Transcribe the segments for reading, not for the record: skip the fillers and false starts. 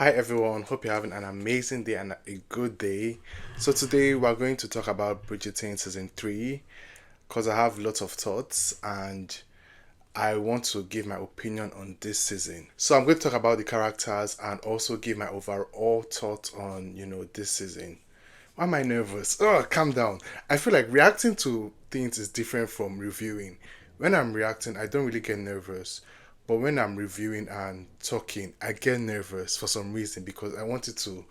Hi everyone, hope you're having an amazing day and a good day. So today we're going to talk about Bridgerton season 3 because I have lots of thoughts and I want to give my opinion on this season. So I'm going to talk about the characters and also give my overall thoughts on, this season. Why am I nervous? Oh, calm down. I feel like reacting to things is different from reviewing. When I'm reacting, I don't really get nervous. But when I'm reviewing and talking, I get nervous for some reason because I want it to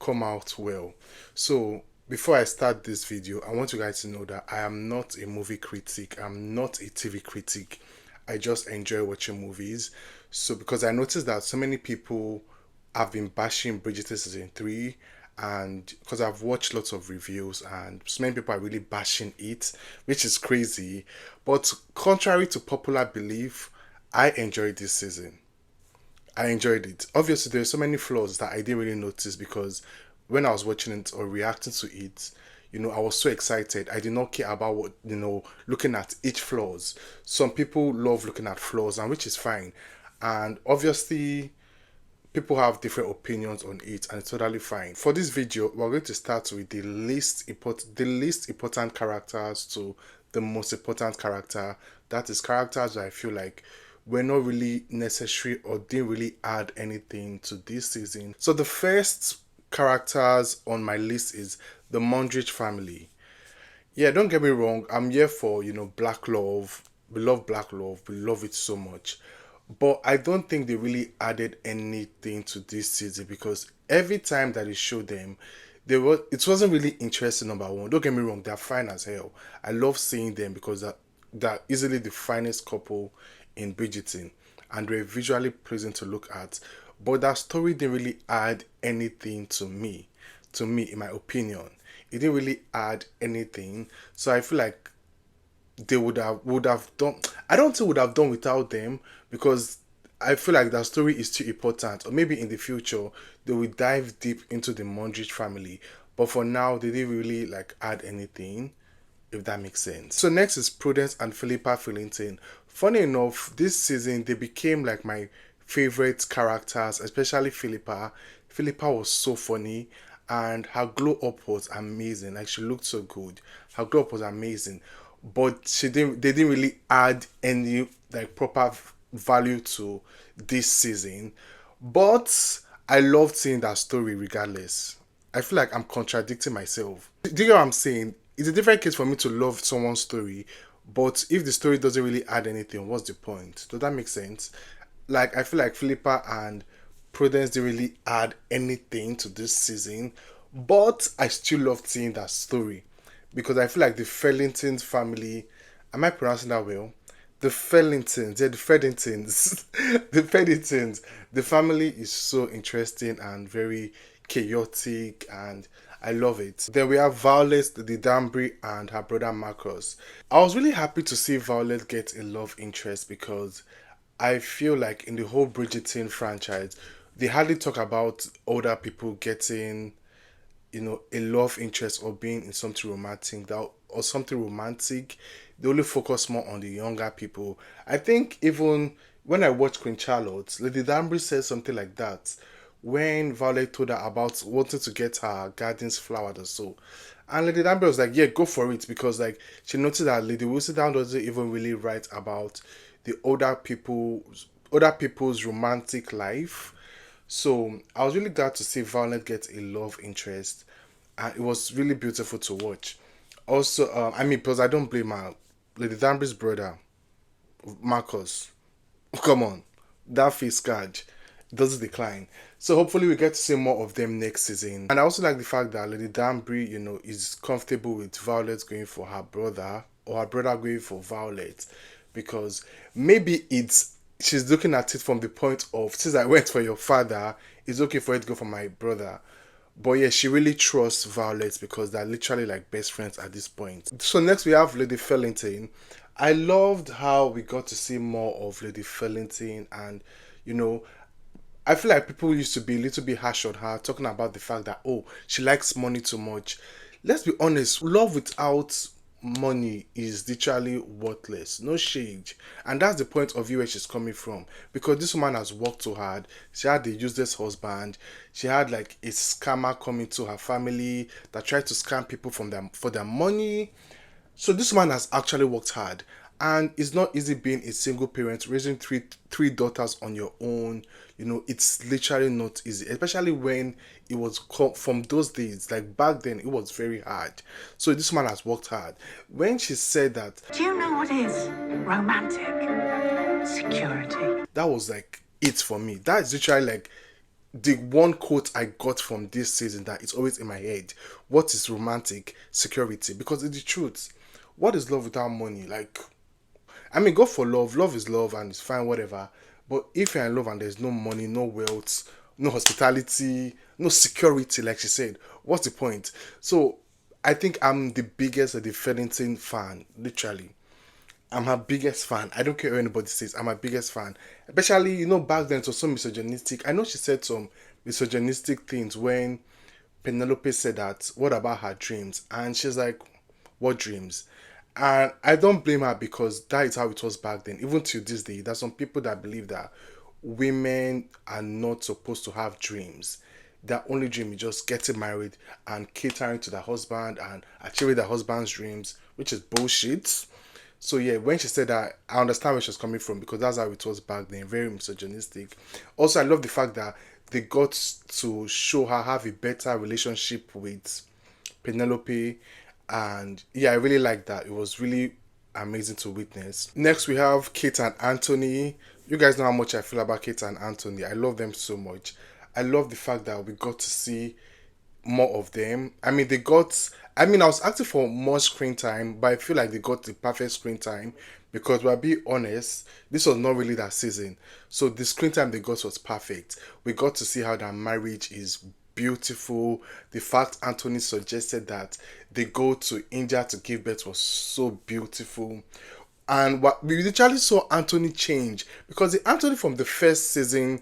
come out well. So before I start this video, I want you guys to know that I am not a movie critic. I'm not a TV critic. I just enjoy watching movies. So because I noticed that so many people have been bashing Bridgerton season 3, and because I've watched lots of reviews and so many people are really bashing it, which is crazy. But contrary to popular belief, I enjoyed this season. I enjoyed it. Obviously, there's so many flaws that I didn't really notice because when I was watching it or reacting to it, I was so excited. I did not care about what, looking at each flaws. Some people love looking at flaws, and which is fine. And obviously, people have different opinions on it, and it's totally fine. For this video, we're going to start with the least important characters to the most important character. That is characters that I feel like were not really necessary or didn't really add anything to this season. So the first characters on my list is the Mondridge family. Yeah, don't get me wrong. I'm here for, black love. We love black love. We love it so much. But I don't think they really added anything to this season because every time that they showed them, it wasn't really interesting, number one. Don't get me wrong, they're fine as hell. I love seeing them because they're easily the finest couple in Bridgerton and they're visually pleasing to look at. But that story didn't really add anything to me, in my opinion. It didn't really add anything. So I feel like they would have done. I don't think would have done without them because I feel like that story is too important. Or maybe in the future they will dive deep into the Mondridge family. But for now, they didn't really like add anything, if that makes sense. So next is Prudence and Philippa Featherington. Funny enough, this season they became like my favorite characters, especially Philippa. Philippa was so funny and her glow up was amazing. Like she looked so good. Her glow up was amazing. But they didn't really add any like proper value to this season. But I loved seeing that story regardless. I feel like I'm contradicting myself. Do you get what I'm saying? It's a different case for me to love someone's story, but if the story doesn't really add anything, what's the point? Does that make sense? Like I feel like Philippa and Prudence didn't really add anything to this season, but I still loved seeing that story because I feel like the Featherington family. Am I pronouncing that well? The Featheringtons, yeah, the Featheringtons, the Featheringtons. The family is so interesting and very chaotic, and I love it. Then we have Violet, the Danbury, and her brother Marcus. I was really happy to see Violet get a love interest because I feel like in the whole Bridgerton franchise, they hardly talk about older people getting, a love interest or being in something romantic or something romantic. They only focus more on the younger people. I think even when I watched Queen Charlotte, Lady Danbury said something like that when Violet told her about wanting to get her garden's flower or so. And Lady Danbury was like, yeah, go for it because like she noticed that Lady Whistledown doesn't even really write about the older people's romantic life. So I was really glad to see Violet get a love interest, and it was really beautiful to watch. Also, I mean, because I don't blame her, Lady Danbury's brother Marcus. Come on, that face card doesn't decline. So hopefully we get to see more of them next season. And I also like the fact that Lady Danbury, is comfortable with Violet going for her brother or her brother going for Violet, because maybe she's looking at it from the point of, since I went for your father, it's okay for it to go for my brother. But yeah, she really trusts Violet because they're literally like best friends at this point. So next we have Lady Featherington. I loved how we got to see more of Lady Featherington, and you know, I feel like people used to be a little bit harsh on her, talking about the fact that, oh, she likes money too much. Let's be honest, love without money is literally worthless. No shade. And that's the point of view where she's coming from. Because this woman has worked so hard. She had a useless husband. She had like a scammer coming to her family that tried to scam people from them for their money. So this man has actually worked hard, and it's not easy being a single parent raising three daughters on your own. It's literally not easy, especially when it was from those days. Like back then, it was very hard. So this man has worked hard. When she said that, do you know what is romantic security? that was like it for me. That is literally like the one quote I got from this season that is always in my head. What is romantic security? Because it's the truth. What is love without money? Like, I mean, go for love. Love is love and it's fine, whatever. But if you're in love and there's no money, no wealth, no hospitality, no security, like she said, what's the point? So I think I'm the biggest the Featherington fan, literally. I'm her biggest fan. I don't care what anybody says. I'm her biggest fan. Especially, back then it was so misogynistic. I know she said some misogynistic things when Penelope said that, what about her dreams? And she's like, what dreams? And I don't blame her because that is how it was back then. Even to this day, there's some people that believe that women are not supposed to have dreams. Their only dream is just getting married and catering to their husband and achieving their husband's dreams, which is bullshit. So yeah, when she said that, I understand where she's coming from because that's how it was back then, very misogynistic. Also, I love the fact that they got to show her have a better relationship with Penelope, and yeah, I really like that. It was really amazing to witness. Next, we have Kate and Anthony. You guys know how much I feel about Kate and Anthony. I love them so much. I love the fact that we got to see more of them. I mean, I was asking for more screen time, but I feel like they got the perfect screen time because we'll be honest, this was not really that season. So the screen time they got was perfect. We got to see how their marriage is beautiful. The fact Anthony suggested that they go to India to give birth was so beautiful. And what we literally saw Anthony change because the Anthony from the first season,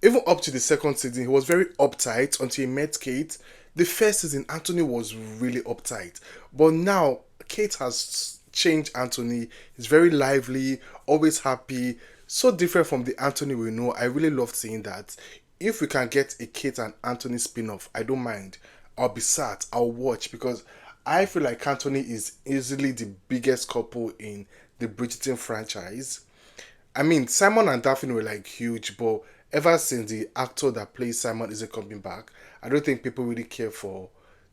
even up to the second season, he was very uptight until he met Kate. The first season, Anthony was really uptight. But now, Kate has changed Anthony. He's very lively, always happy. So different from the Anthony we know. I really love seeing that. If we can get a Kate and Anthony spin-off, I don't mind. I'll be sat. I'll watch because I feel like Anthony is easily the biggest couple in the Bridgerton franchise. I mean, Simon and Daphne were like huge, but ever since the actor that plays Simon isn't coming back, I don't think people really care for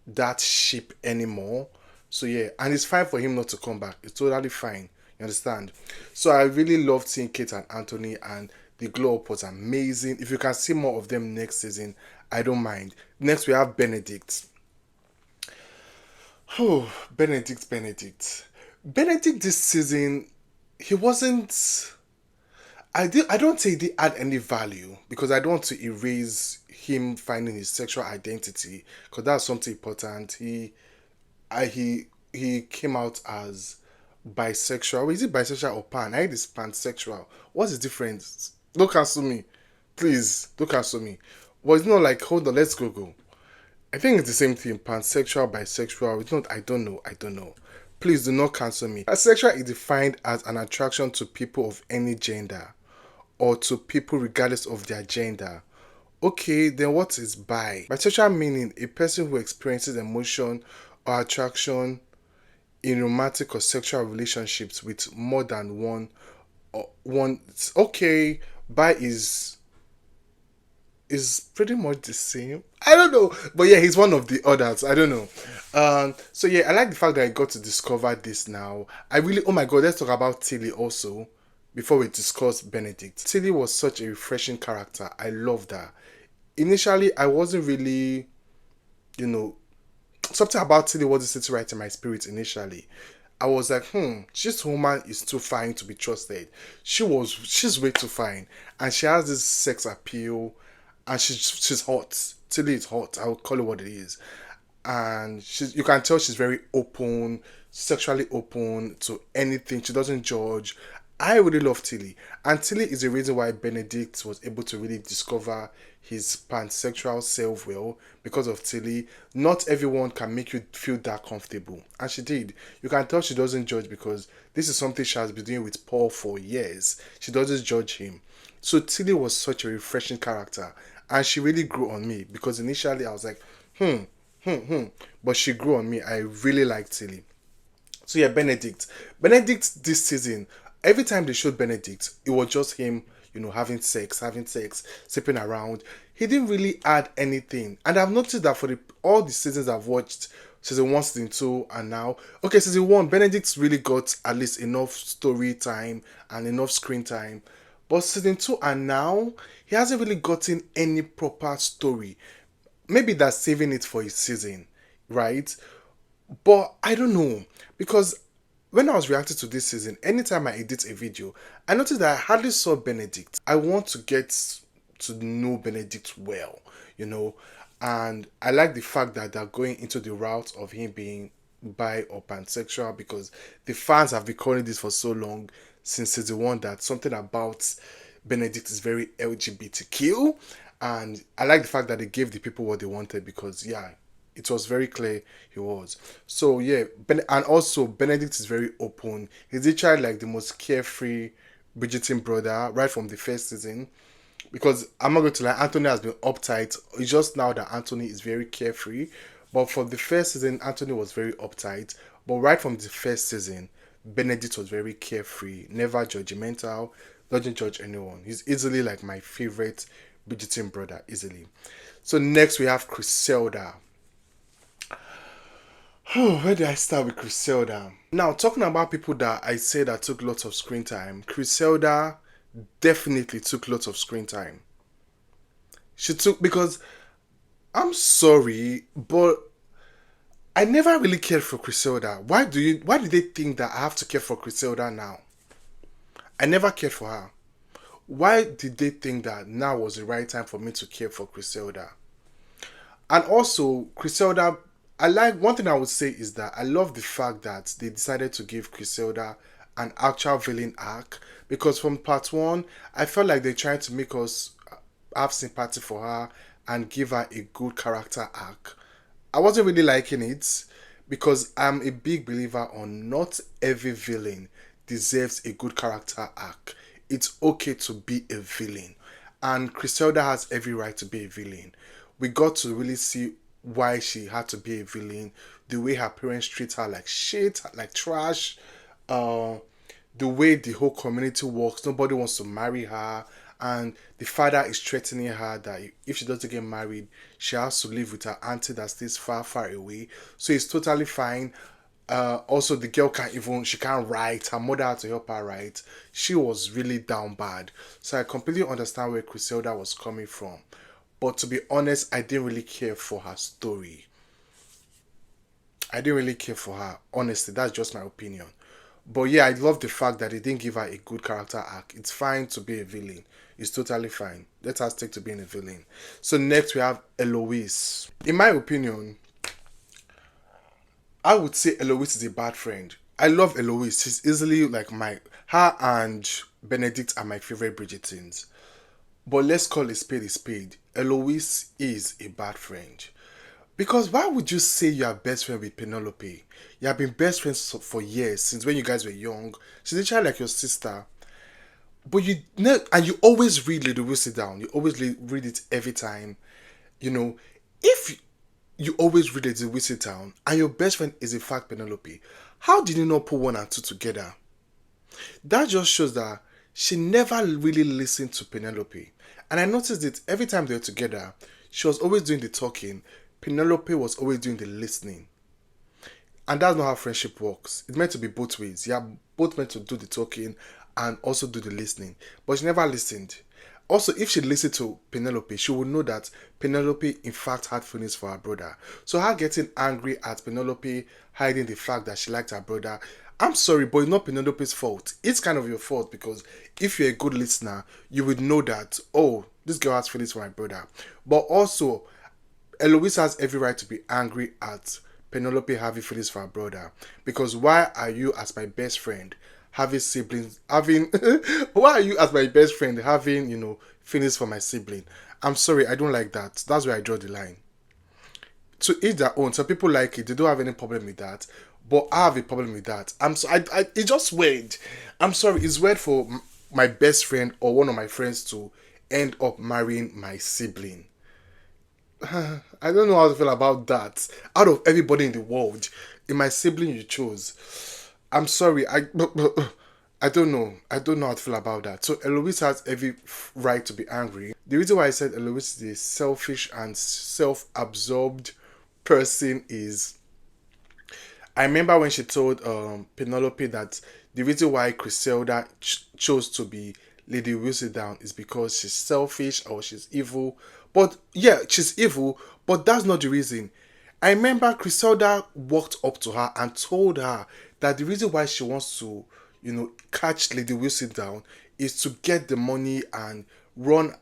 that ship anymore. So yeah, and it's fine for him not to come back. It's totally fine. You understand? So I really loved seeing Kate and Anthony, and the glow up was amazing. If you can see more of them next season, I don't mind. Next we have Benedict. Oh, Benedict this season, he wasn't. I don't say they add any value because I don't want to erase him finding his sexual identity because that's something important. He came out as bisexual. Is it bisexual or pan? I think it's pansexual. What's the difference? Don't cancel me, please. Don't cancel me. Well, it's not like hold on. Let's Google. I think it's the same thing. Pansexual, bisexual. It's not. I don't know. Please do not cancel me. Asexual is defined as an attraction to people of any gender or to people regardless of their gender. Okay, then what is bi? Bisexual meaning a person who experiences emotion or attraction in romantic or sexual relationships with more than one. Or one. Okay, bi is pretty much the same. I don't know, but yeah, he's one of the others. I don't know. So yeah, I like the fact that I got to discover this now. I really, oh my god, let's talk about Tilly also before we discuss Benedict. Tilly was such a refreshing character. I loved her. Initially, I wasn't really, something about Tilly wasn't sitting right in my spirit initially. I was like, this woman is too fine to be trusted. She's way too fine. And she has this sex appeal and she's hot. Tilly is hot. I would call it what it is. And you can tell she's very open, sexually open to anything. She doesn't judge. I really love Tilly, and Tilly is the reason why Benedict was able to really discover his pansexual self well because of Tilly. Not everyone can make you feel that comfortable, and she did. You can tell she doesn't judge because this is something she has been doing with Paul for years. She doesn't judge him. So Tilly was such a refreshing character, and she really grew on me because initially I was like, but she grew on me. I really liked Tilly. So yeah, Benedict. Benedict this season, every time they showed Benedict, it was just him, having sex, sleeping around. He didn't really add anything. And I've noticed that for all the seasons I've watched, season one, season two, and now, okay, season one, Benedict's really got at least enough story time and enough screen time. But season two and now, he hasn't really gotten any proper story. Maybe that's saving it for his season, right? But I don't know because when I was reacting to this season, anytime I edit a video, I noticed that I hardly saw Benedict. I want to get to know Benedict well, you know, and I like the fact that they're going into the route of him being bi or pansexual because the fans have been calling this for so long since season one that something about Benedict is very LGBTQ, and I like the fact that they gave the people what they wanted because yeah, it was very clear he was. So yeah, and also Benedict is very open. He's literally like the most carefree Bridgerton brother right from the first season. Because I'm not going to lie, Anthony has been uptight. It's just now that Anthony is very carefree. But for the first season, Anthony was very uptight. But right from the first season, Benedict was very carefree, never judgmental, doesn't judge anyone. He's easily like my favorite Bridgerton brother, easily. So next we have Cressida. Oh, where did I start with Cressida? Now, talking about people that I say that took lots of screen time, Cressida definitely took lots of screen time. She took because I'm sorry, but I never really cared for Cressida. Why did they think that I have to care for Cressida now? I never cared for her. Why did they think that now was the right time for me to care for Cressida? And also, Cressida, I like one thing I would say is that I love the fact that they decided to give Cressida an actual villain arc because from part one, I felt like they're trying to make us have sympathy for her and give her a good character arc. I wasn't really liking it because I'm a big believer on not every villain deserves a good character arc. It's okay to be a villain, and Cressida has every right to be a villain. We got to really see why she had to be a villain, the way her parents treat her like shit, like trash, uh, the way the whole community works. Nobody wants to marry her, and the father is threatening her that if she doesn't get married, she has to live with her auntie that stays far, far away. So it's totally fine. Also, the girl she can't write. Her mother had to help her write. She was really down bad. So I completely understand where Cressida was coming from. But to be honest, I didn't really care for her story. I didn't really care for her. Honestly, that's just my opinion. But yeah, I love the fact that they didn't give her a good character arc. It's fine to be a villain. It's totally fine. Let her stick to being a villain. So next we have Eloise. In my opinion, I would say Eloise is a bad friend. I love Eloise. She's easily like her and Benedict are my favorite Bridgertons. But let's call a spade a spade. Eloise is a bad friend. Because why would you say you are best friend with Penelope? You have been best friends for years, since when you guys were young. She's literally like your sister. But and you always read Little Whistle Down. You always read it every time. If you always read Little Whistle Down and your best friend is in fact Penelope, how did you not put one and two together? That just shows that she never really listened to Penelope. And I noticed it every time they were together, she was always doing the talking. Penelope was always doing the listening. And that's not how friendship works. It's meant to be both ways. You are both meant to do the talking and also do the listening. But she never listened. Also, if she listened to Penelope, she would know that Penelope in fact had feelings for her brother. So her getting angry at Penelope, hiding the fact that she liked her brother, I'm sorry, but it's not Penelope's fault. It's kind of your fault because if you're a good listener, you would know that, oh, this girl has feelings for my brother. But also, Eloise has every right to be angry at Penelope having feelings for her brother. Because why are you, as my best friend, having siblings, having why are you as my best friend having, feelings for my sibling? I'm sorry, I don't like that. That's where I draw the line. To each their own. Some people like it, they don't have any problem with that. But I have a problem with that. It's just weird. I'm sorry, it's weird for my best friend or one of my friends to end up marrying my sibling. I don't know how to feel about that. Out of everybody in the world, in my sibling you chose. I'm sorry, I don't know. I don't know how to feel about that. So Eloise has every right to be angry. The reason why I said Eloise is a selfish and self-absorbed person is I remember when she told Penelope that the reason why Cressida chose to be Lady Whistledown is because she's selfish or she's evil. But yeah, she's evil, but that's not the reason. I remember Cressida walked up to her and told her that the reason why she wants to, catch Lady Whistledown is to get the money and run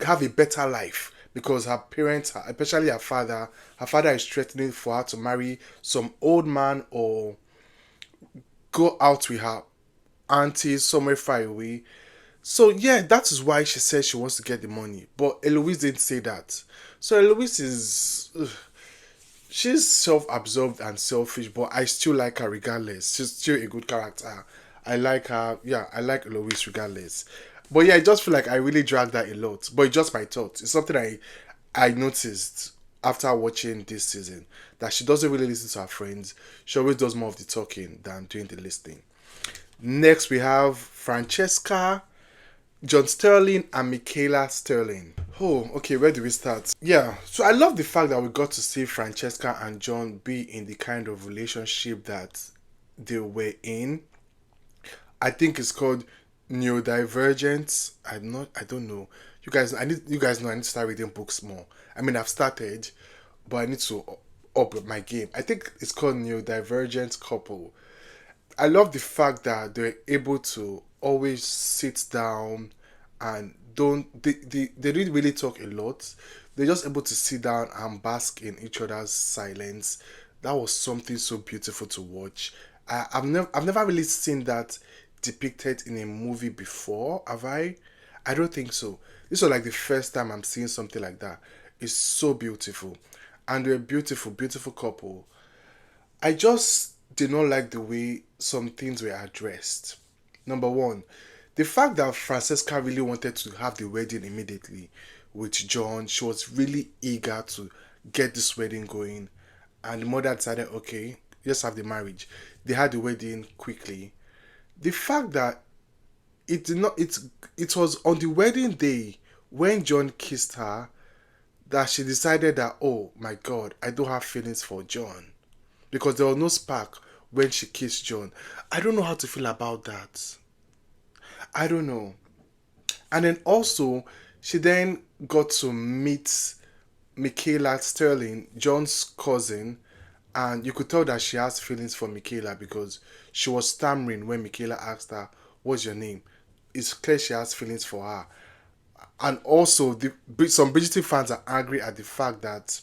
have a better life because her parents, especially her father is threatening for her to marry some old man or go out with her auntie somewhere far away. So yeah, that is why she says she wants to get the money. But Eloise didn't say that. So Eloise is she's self-absorbed and selfish, but I still like her regardless. She's still a good character. I like her. Yeah, I like Eloise regardless. But yeah, I just feel like I really dragged that a lot. But it's just my thought. It's something I noticed after watching this season that she doesn't really listen to her friends. She always does more of the talking than doing the listening. Next, we have Francesca, John Sterling, and Michaela Sterling. Oh, okay, where do we start? Yeah, so I love the fact that we got to see Francesca and John be in the kind of relationship that they were in. I think it's called neurodivergent. I don't know. You guys know I need to start reading books more. I mean I've started, but I need to up my game. I think it's called neurodivergent couple. I love the fact that they're able to always sit down and they didn't really talk a lot. They're just able to sit down and bask in each other's silence. That was something so beautiful to watch. I've never really seen that depicted in a movie before, have I? I don't think so. This was like the first time I'm seeing something like that. It's so beautiful. And they're a beautiful, beautiful couple. I just did not like the way some things were addressed. Number one, the fact that Francesca really wanted to have the wedding immediately with John, she was really eager to get this wedding going. And the mother decided, okay, let's have the marriage. They had the wedding quickly. The fact that it did not, it was on the wedding day when John kissed her that she decided that, oh my God, I don't have feelings for John because there was no spark when she kissed John. I don't know how to feel about that. I don't know. And then also, she then got to meet Michaela Sterling, John's cousin, and you could tell that she has feelings for Michaela because she was stammering when Michaela asked her, "What's your name?" It's clear she has feelings for her. And also, some Bridgerton fans are angry at the fact that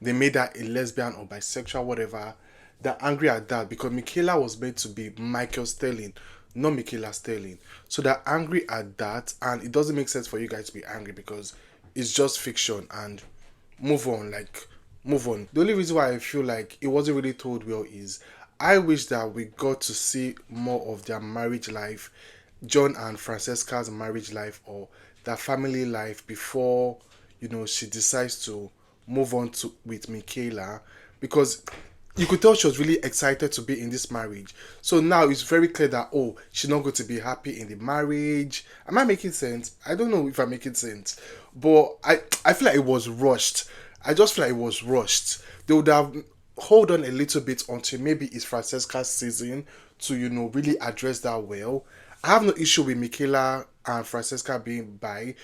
they made her a lesbian or bisexual, whatever. They're angry at that because Michaela was meant to be Michael Sterling, not Michaela Sterling. So they're angry at that, and it doesn't make sense for you guys to be angry because it's just fiction and move on, like move on. The only reason why I feel like it wasn't really told well is I wish that we got to see more of their marriage life, John and Francesca's marriage life or their family life before she decides to move on to with Michaela because you could tell she was really excited to be in this marriage. So now it's very clear that she's not going to be happy in the marriage. Am I making sense? I don't know if I'm making sense, but I feel like it was rushed. I just feel like it was rushed. They would have hold on a little bit until maybe it's Francesca's season to really address that well. I have no issue with Michaela and Francesca being bi,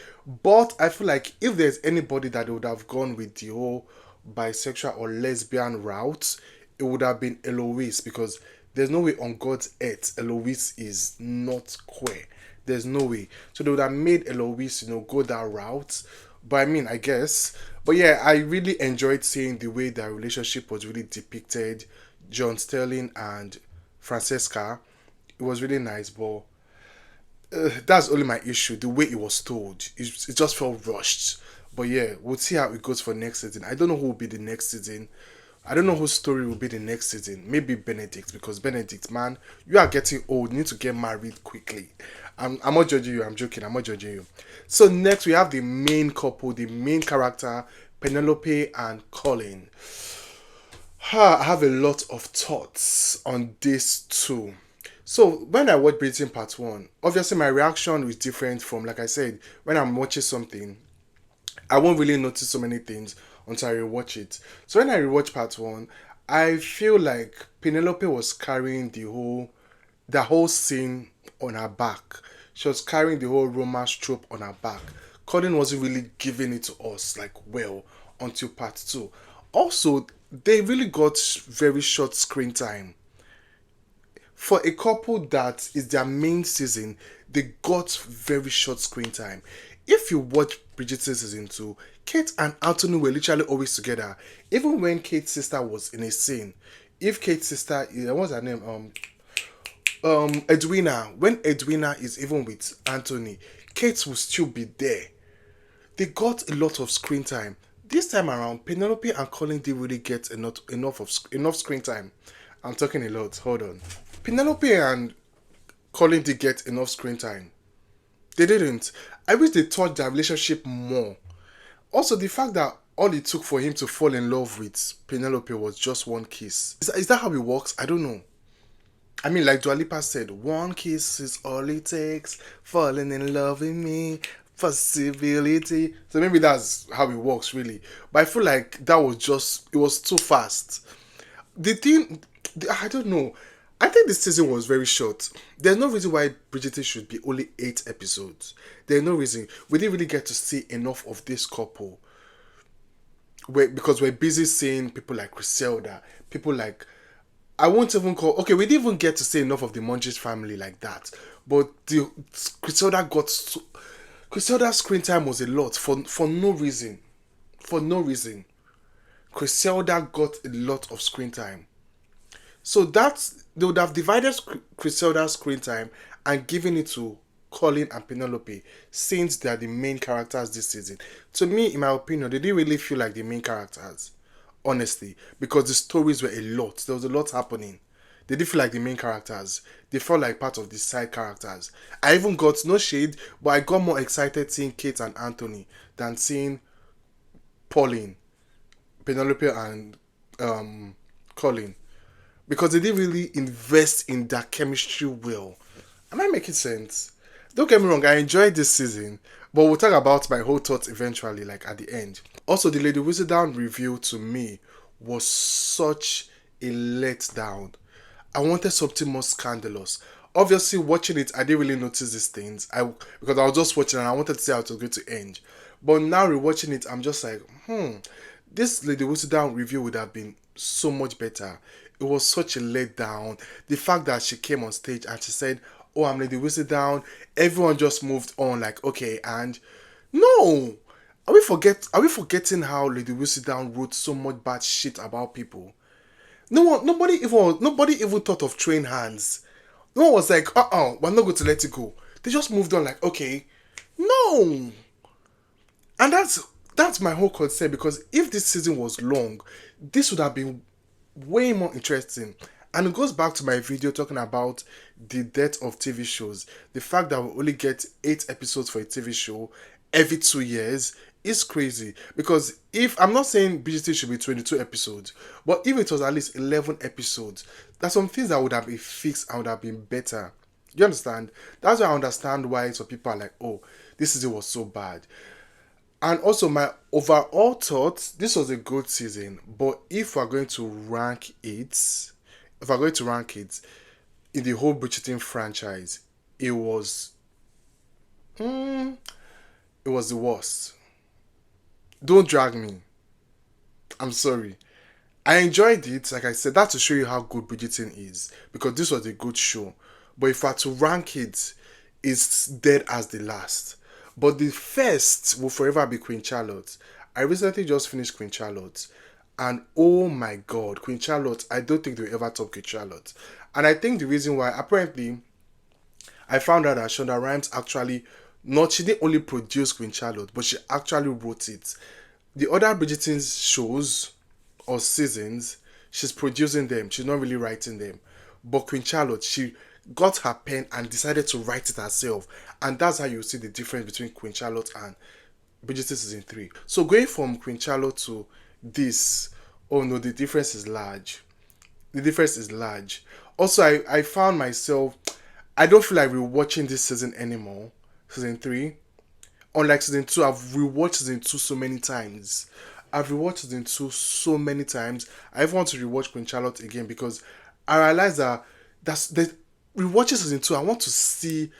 but I feel like if there's anybody that would have gone with the whole bisexual or lesbian route, it would have been Eloise because there's no way on God's earth Eloise is not queer. There's no way. So they would have made Eloise, go that route. But I mean, I guess. But yeah, I really enjoyed seeing the way their relationship was really depicted. John Sterling and Francesca. It was really nice, but that's only my issue. The way it was told, it just felt rushed. But yeah, we'll see how it goes for next season. I don't know who will be the next season. I don't know whose story will be the next season. Maybe Benedict, because Benedict, man, you are getting old. You need to get married quickly. I'm not judging you. I'm joking. I'm not judging you. So next we have the main couple, the main character, Penelope and Colin. I have a lot of thoughts on this too. So when I watched Bridgerton Part 1, obviously my reaction is different from, like I said, when I'm watching something, I won't really notice so many things until I rewatch it. So when I rewatch Part 1, I feel like Penelope was carrying the whole scene on her back. She was carrying the whole romance trope on her back. Colin wasn't really giving it to us like well until Part 2. Also, they really got very short screen time. For a couple that is their main season, they got very short screen time. If you watch Bridgerton season 2, Kate and Anthony were literally always together. Even when Kate's sister was in a scene. If Kate's sister, what's her name? Edwina. When Edwina is even with Anthony, Kate will still be there. They got a lot of screen time. This time around, Penelope and Colin didn't really get enough screen time. I'm talking a lot. Hold on. Penelope and Colin did get enough screen time. They didn't. I wish they touched their relationship more. Also, the fact that all it took for him to fall in love with Penelope was just one kiss. Is that how it works? I don't know. I mean, like Dua Lipa said, one kiss is all it takes. Falling in love with me. Possibility. So maybe that's how it works, really. But I feel like it was too fast. The thing, I don't know. I think this season was very short. There's no reason why Bridgerton should be only 8 episodes. There's no reason. We didn't really get to see enough of this couple. Because we're busy seeing people like Cressida, people like, I won't even call, okay, we didn't even get to see enough of the Munch's family like that. But Cressida's screen time was a lot for no reason. For no reason. Cressida got a lot of screen time. So they would have divided Cressida's screen time and given it to Colin and Penelope, since they are the main characters this season. To me, in my opinion, they didn't really feel like the main characters, honestly, because the stories were a lot. There was a lot happening. They didn't feel like the main characters. They felt like part of the side characters. I even got, no shade, but I got more excited seeing Kate and Anthony than seeing Pauline, Penelope and Colin, because they didn't really invest in that chemistry well. Am I making sense? Don't get me wrong, I enjoyed this season, but we'll talk about my whole thoughts eventually, like at the end. Also, the Lady Whistledown review to me was such a letdown. I wanted something more scandalous. Obviously, watching it, I didn't really notice these things. Because I was just watching and I wanted to see how it was going to end. But now rewatching it, I'm just like, this Lady Whistledown review would have been so much better. It was such a letdown. The fact that she came on stage and she said, "Oh, I'm Lady Whistledown," everyone just moved on like, okay, and no. Are we forgetting how Lady Whistledown wrote so much bad shit about people? Nobody even thought of train hands. No one was like, we're not going to let it go. They just moved on like, okay, no. And that's my whole concern, because if this season was long, this would have been way more interesting. And it goes back to my video talking about the death of TV shows. The fact that we only get 8 episodes for a TV show every 2 years is crazy. Because if, I'm not saying Bridgerton should be 22 episodes, but if it was at least 11 episodes, there's some things that would have been fixed and would have been better. You understand? That's why I understand why some people are like, oh, this season was so bad. And also, my overall thoughts, this was a good season. But if we're going to rank it in the whole Bridgerton franchise, it was the worst. Don't drag me. I'm sorry. I enjoyed it. Like I said, that's to show you how good Bridgerton is, because this was a good show. But if I had to rank it, it's dead as the last. But the first will forever be Queen Charlotte. I recently just finished Queen Charlotte, and oh my god, Queen Charlotte, I don't think they'll ever top Queen Charlotte. And I think the reason why, apparently, I found out that Shonda Rhimes actually, not, she didn't only produce Queen Charlotte, but she actually wrote it. The other Bridgerton shows or seasons, she's producing them. She's not really writing them. But Queen Charlotte, she got her pen and decided to write it herself. And that's how you see the difference between Queen Charlotte and Bridgerton season 3. So going from Queen Charlotte to this, oh no, the difference is large. The difference is large. Also, I found myself, I don't feel like rewatching this season anymore. Season 3. Unlike season 2, I've rewatched season 2 so many times. I've rewatched season 2 so many times. I even want to rewatch Queen Charlotte again because I realized that the rewatching season 2, I want to see,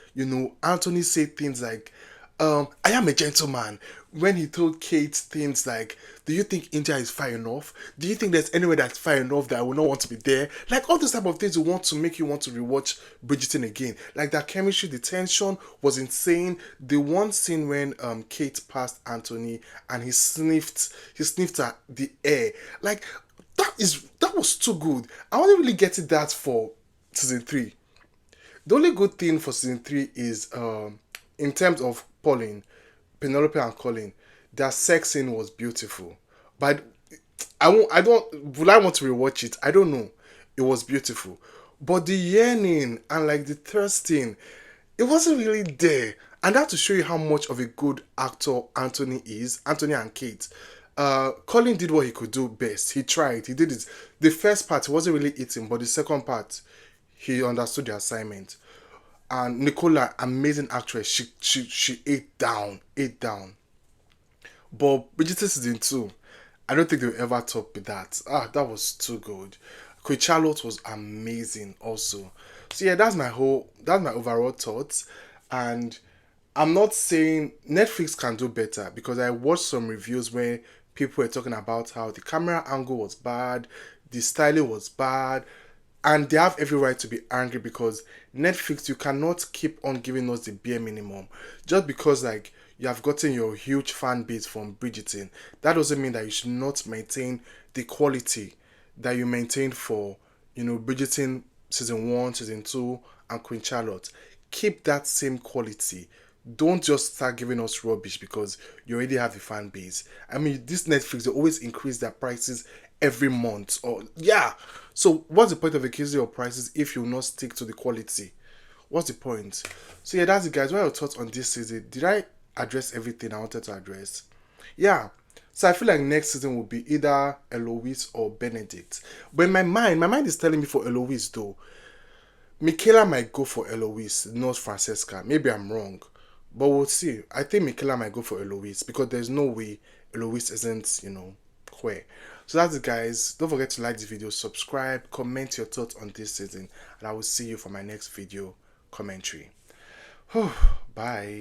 Anthony say things like, I am a gentleman. When he told Kate things like, do you think India is far enough? Do you think there's anywhere that's far enough that I will not want to be there? Like all those type of things will want to make you want to rewatch Bridgerton again. Like that chemistry, the tension was insane. The one scene when Kate passed Anthony and he sniffed at the air. Like that was too good. I wasn't really getting that for season 3. The only good thing for season 3 is in terms of Penelope and Colin, their sex scene was beautiful. But will I want to rewatch it? I don't know. It was beautiful. But the yearning and like the thirsting, it wasn't really there. And that to show you how much of a good actor Anthony is, Anthony and Kate. Colin did what he could do best. He tried. He did it. The first part, he wasn't really eating, but the second part, he understood the assignment. And Nicola, amazing actress, she ate down. But Bridgerton season 2, I don't think they'll ever top with that. That was too good. Queen Charlotte was amazing also. So yeah, that's my overall thoughts. And I'm not saying Netflix can do better because I watched some reviews where people were talking about how the camera angle was bad, the styling was bad, and they have every right to be angry because Netflix, you cannot keep on giving us the bare minimum. Just because like you have gotten your huge fan base from Bridgerton, that doesn't mean that you should not maintain the quality that you maintained for, Bridgerton season 1, season 2, and Queen Charlotte. Keep that same quality. Don't just start giving us rubbish because you already have a fan base. I mean, this Netflix, they always increase their prices every month. Or yeah. So what's the point of increasing your prices if you will not stick to the quality? What's the point? So yeah, that's it, guys. What are your thoughts on this season? Did I address everything I wanted to address? Yeah. So I feel like next season will be either Eloise or Benedict. But in my mind is telling me for Eloise though. Michaela might go for Eloise, not Francesca. Maybe I'm wrong. But we'll see. I think Michaela might go for Eloise because there's no way Eloise isn't, queer. So that's it, guys. Don't forget to like this video, subscribe, comment your thoughts on this season, and I will see you for my next video commentary. Bye.